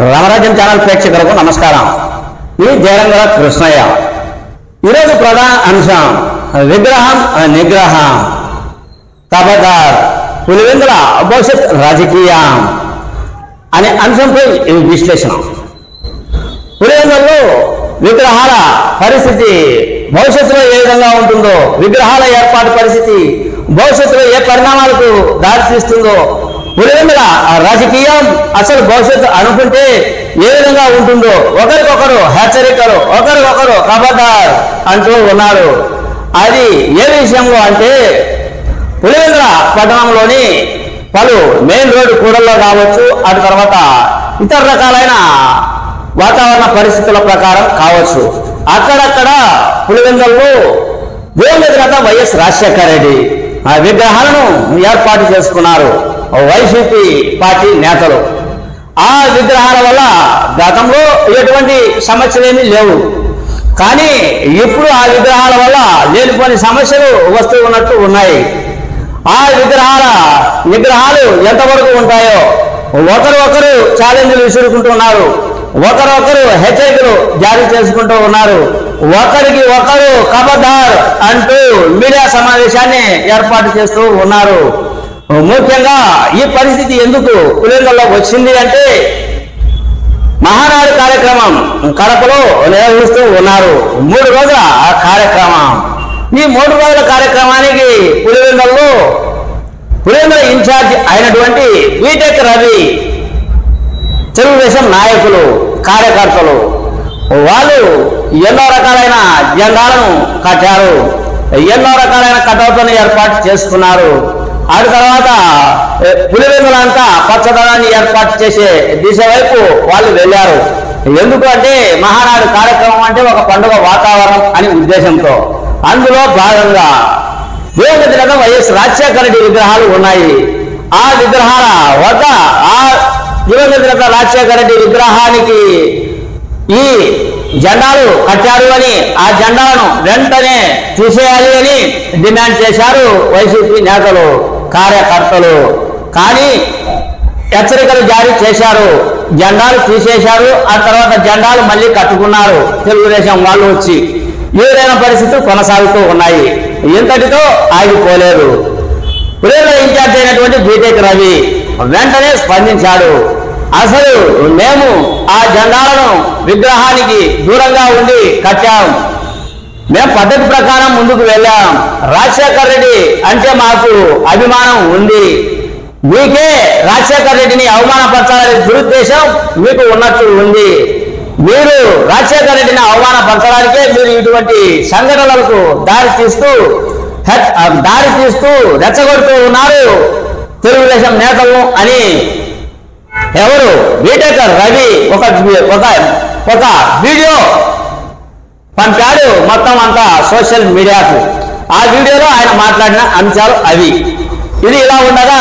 రామరాజ్యం channel ప్రేక్షకులకు నమస్కారం. ఇది జయరంగల కృష్ణయ్య. ఈరోజు ప్రధాన అంశం విగ్రహం నిగ్రహం, కబదార్, పులివెందుల భవిష్యత్ రాజకీయం అనే అంశంపై విశ్లేషణ. పులివెందులలో విగ్రహాల పరిస్థితి భవిష్యత్తులో ఏ విధంగా ఉంటుందో, విగ్రహాల ఏర్పాటు పరిస్థితి భవిష్యత్తులో ఏ పరిణామాలకు దారితీస్తుందో, పులివెందుల రాజకీయం అసలు భవిష్యత్తు అనుకుంటే ఏ విధంగా ఉంటుందో ఒకరికొకరు హెచ్చరికలు, ఒకరికొకరు కబదార్ అంటూ ఉన్నారు. అది ఏ విషయంలో అంటే పులివెందుల పట్టణంలోని పలు మెయిన్ రోడ్డు కూడల్లో కావచ్చు, అటు తర్వాత ఇతర రకాలైన వాతావరణ పరిస్థితుల ప్రకారం కావచ్చు, అక్కడక్కడ పులివెందులలో దివంగత వైఎస్ రాజశేఖర రెడ్డి విగ్రహాలను ఏర్పాటు చేసుకున్నారు వైసీపీ పార్టీ నేతలు. ఆ విగ్రహాల వల్ల గతంలో ఎటువంటి సమస్యలేమీ లేవు, కానీ ఇప్పుడు ఆ విగ్రహాల వల్ల లేనిపోని సమస్యలు వస్తూ ఉన్నట్టు ఉన్నాయి. ఆ విగ్రహాలు ఎంతవరకు ఉంటాయో ఒకరు ఛాలెంజ్లు విసురుకుంటున్నారు, ఒకరు హెచ్చరికలు జారీ చేసుకుంటూ ఉన్నారు, ఒకరికి ఒకరు కబదార్ అంటూ మీడియా సమావేశాన్ని ఏర్పాటు చేస్తూ ఉన్నారు. ముఖ్యంగా ఈ పరిస్థితి ఎందుకు పులివెందులలో వచ్చింది అంటే మహానాడు కార్యక్రమం కడపలో నిర్వహిస్తూ ఉన్నారు. 3 రోజుల కార్యక్రమం. ఈ 3 రోజుల కార్యక్రమానికి పులివెందుల ఇన్ఛార్జ్ అయినటువంటి బీటెక్ రవి, తెలుగుదేశం నాయకులు, కార్యకర్తలు వాళ్ళు ఎన్నో రకాలైన జెండాలను కట్టారు, ఎన్నో రకాలైన కటౌట్లను ఏర్పాటు చేసుకున్నారు. ఆ తర్వాత పులివెందులంతా పచ్చదనాన్ని ఏర్పాటు చేసే దిశ వైపు వాళ్ళు వెళ్ళారు. ఎందుకు అంటే మహానాడు కార్యక్రమం అంటే ఒక పండుగ వాతావరణం అని ఉద్దేశంతో అందులో భాగంగా దివంగత వైఎస్ రాజశేఖర రెడ్డి విగ్రహాలు ఉన్నాయి. ఆ విగ్రహాల వద్ద ఆ దివంగత రాజశేఖర రెడ్డి విగ్రహానికి ఈ జెండాలు కట్టారు అని, ఆ జెండాలను వెంటనే తీసేయాలి అని డిమాండ్ చేశారు వైసీపీ నేతలు, కార్యకర్తలు. కానీ హెచ్చరికలు జారీ చేశారు, జెండాలు తీసేశారు. ఆ తర్వాత జెండాలు మళ్ళీ కట్టుకున్నారు తెలుగుదేశం వాళ్ళు వచ్చి. ఏదైనా పరిస్థితులు కొనసాగుతూ ఉన్నాయి, ఇంతటితో ఆగిపోలేదు. పులివెందుల ఇన్ఛార్జ్ అయినటువంటి బీటెక్ రవి వెంటనే స్పందించాడు. అసలు మేము ఆ జెండాలను విగ్రహానికి దూరంగా ఉండి కట్టాం, మేము పద్ధతి ప్రకారం ముందుకు వెళ్ళాం. రాజశేఖర రెడ్డి అంటే మాకు అభిమానం ఉంది, మీకే రాజశేఖర రెడ్డిని అవమానపరచాలనే దురుద్దేశం మీకు ఉన్నట్టు ఉంది. మీరు రాజశేఖర రెడ్డిని అవమానపరచడానికే మీరు ఇటువంటి సంఘటనలకు దారి తీస్తూ రెచ్చగొడుతూ ఉన్నారు తెలుగుదేశం నేతలను అని ఎవరు బీటెక్ రవి ఒక వీడియో పంపాడు మొత్తం అంతా సోషల్ మీడియాకు. ఆ వీడియోలో ఆయన మాట్లాడిన అంశాలు అవి. ఇది ఇలా ఉండగా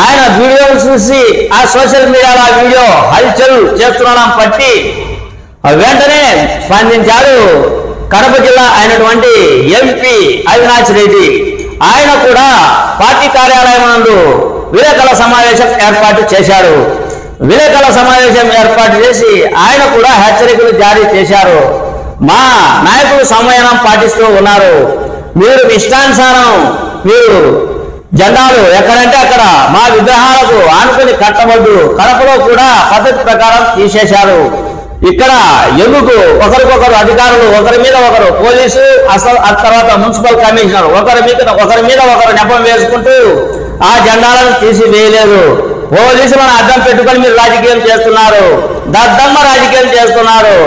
ఆయన వీడియోలు చూసి ఆ సోషల్ మీడియాలో ఆ వీడియో హల్చల్ చేస్తుండడం పట్టి వెంటనే స్పందించారు కడప జిల్లా అయినటువంటి ఎంపీ అవినాష్ రెడ్డి. ఆయన కూడా పార్టీ కార్యాలయం నందు విలేకరుల సమావేశం ఏర్పాటు చేశారు. విలేకరుల సమావేశం ఏర్పాటు చేసి ఆయన కూడా హెచ్చరికలు జారీ చేశారు. మా నాయకులు సంయమనం పాటిస్తూ ఉన్నారు, మీరు ఇష్టానుసారం మీరు జెండాలు ఎక్కడంటే అక్కడ మా విగ్రహాలకు ఆనుకొని కట్టవద్దు, కడపలో కూడా పద్ధతి ప్రకారం తీసేశారు. ఇక్కడ ఎందుకు ఒకరికొకరు అధికారులు, ఒకరి మీద ఒకరు పోలీసు, ఆ తర్వాత మున్సిపల్ కమిషనర్ ఒకరి మీద ఒకరు నెపం వేసుకుంటూ ఆ జెండాలను తీసివేయలేదు. పోలీసులను అడ్డం పెట్టుకొని మీరు రాజకీయం చేస్తున్నారు, దద్దమ్మ రాజకీయం చేస్తున్నారు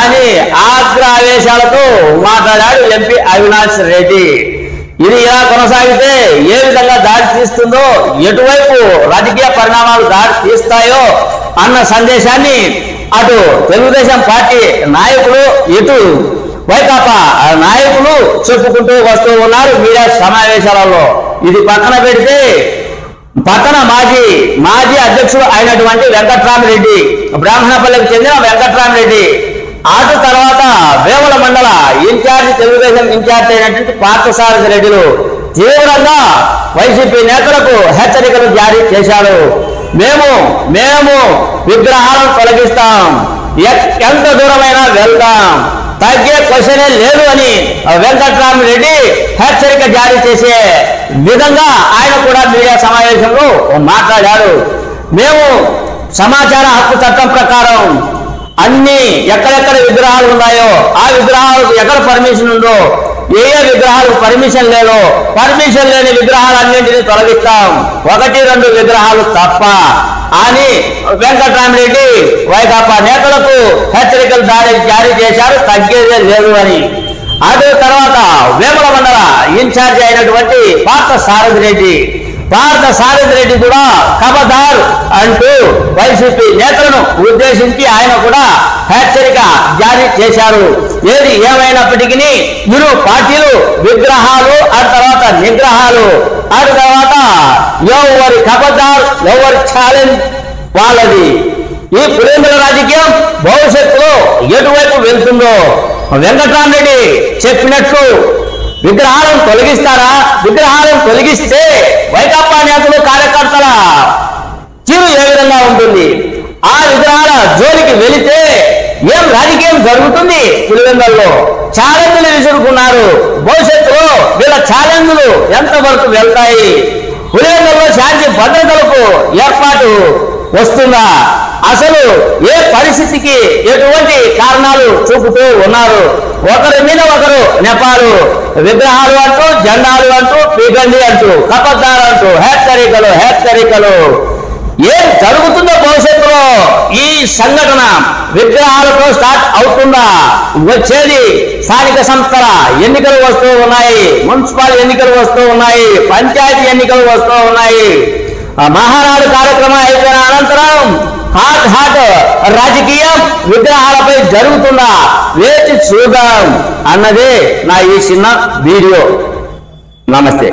అని ఆవేశాలతో మాట్లాడాడు ఎంపీ అవినాష్ రెడ్డి. ఇది ఇలా కొనసాగితే ఏ విధంగా దారి తీస్తుందో, ఎటువైపు రాజకీయ పరిణామాలు దారి తీస్తాయో అన్న సందేశాన్ని అటు తెలుగుదేశం పార్టీ నాయకులు, ఇటు వైకాపా నాయకులు చెప్పుకుంటూ వస్తూ ఉన్నారు మీడియా సమావేశాలలో. ఇది పక్కన పెడితే పట్టణ మాజీ అధ్యక్షుడు అయినటువంటి వెంకట్రామరెడ్డి, బ్రాహ్మణపల్లికి చెందిన వెంకట్రామరెడ్డి, అటు తర్వాత వేముల మండల ఇన్ఛార్జి, తెలుగుదేశం ఇన్ఛార్జి అయినటువంటి పార్థసారథి రెడ్డిలు తీవ్రంగా వైసీపీ నేతలకు హెచ్చరికలు జారీ చేశారు. మేము విగ్రహాలను తొలగిస్తాం, ఎంత దూరమైనా వెళ్తాం, తగ్గే క్వశ్చనే లేదు అని వెంకట్రామరెడ్డి హెచ్చరిక జారీ చేసే విధంగా ఆయన కూడా మీడియా సమావేశంలో మాట్లాడారు. మేము సమాచార హక్కు చట్టం ప్రకారం అన్ని ఎక్కడెక్కడ విగ్రహాలు ఉన్నాయో ఆ విగ్రహాలకు ఎక్కడ పర్మిషన్ ఉందో, ఏ విగ్రహాలు పర్మిషన్ లేని విగ్రహాలన్నింటినీ తొలగిస్తాం, 1-2 విగ్రహాలు తప్ప అని వెంకట్రామరెడ్డి వైకాపా నేతలకు హెచ్చరికలు జారీ చేశారు, తగ్గేదే లేదు అని. అదే తర్వాత వేముల మండల ఇన్ఛార్జి అయినటువంటి పార్థసారథి రెడ్డి కూడా ఖబర్దార్ అంటూ వైసీపీ నేతలను ఉద్దేశించి ఆయన కూడా హెచ్చరిక జారీ చేశారు. ఏది ఏమైనప్పటికీ ఇరు పార్టీలు విగ్రహాలు ఆ తర్వాత నిగ్రహాలు ఆ తర్వాత ఎవరి ఖబర్దార్ ఎవరి ఛాలెంజ్ వాళ్ళది. ఈ పులివెందుల రాజకీయం భవిష్యత్తులో ఎటువైపు వెళ్తుందో వెంకట్రామరెడ్డి చెప్పినట్లు విగ్రహాలను తొలగిస్తారా? విగ్రహాలను తొలగిస్తే వైకాపా నేతలు కార్యకర్తల తీరు ఏ విధంగా ఉంటుంది? ఆ విగ్రహాల జోలికి వెళితే ఏం రాజకీయం జరుగుతుంది? పులివెందులలో ఛాలెంజ్లు విసురుకున్నారు. భవిష్యత్తులో వీళ్ళ ఛాలెంజ్లు ఎంతవరకు వెళ్తాయి? పులివెందులలో శాంతి భద్రతలకు ఏర్పాటు వస్తుందా? అసలు ఏ పరిస్థితికి ఎటువంటి కారణాలు చూపుతూ ఉన్నారు? ఒకరి మీద ఒకరు నెపాలు, విగ్రహాలు అంటూ, జెండాలు అంటూ, పీకండి అంటూ, ఖబర్దార్ అంటూ హెచ్చరికలు. ఏం జరుగుతుందో భవిష్యత్తులో? ఈ సంఘటన విగ్రహాలతో స్టార్ట్ అవుతుందా? వచ్చేది స్థానిక సంస్థల ఎన్నికలు వస్తూ ఉన్నాయి, మున్సిపల్ ఎన్నికలు వస్తూ ఉన్నాయి, పంచాయతీ ఎన్నికలు వస్తూ ఉన్నాయి. మహానాడు కార్యక్రమం అయిపోయిన అనంతరం హాట్ రాజకీయం విగ్రహాలపై జరుగుతుందా? వేచి చూద్దాం అన్నదే నా ఈ చిన్న వీడియో. నమస్తే.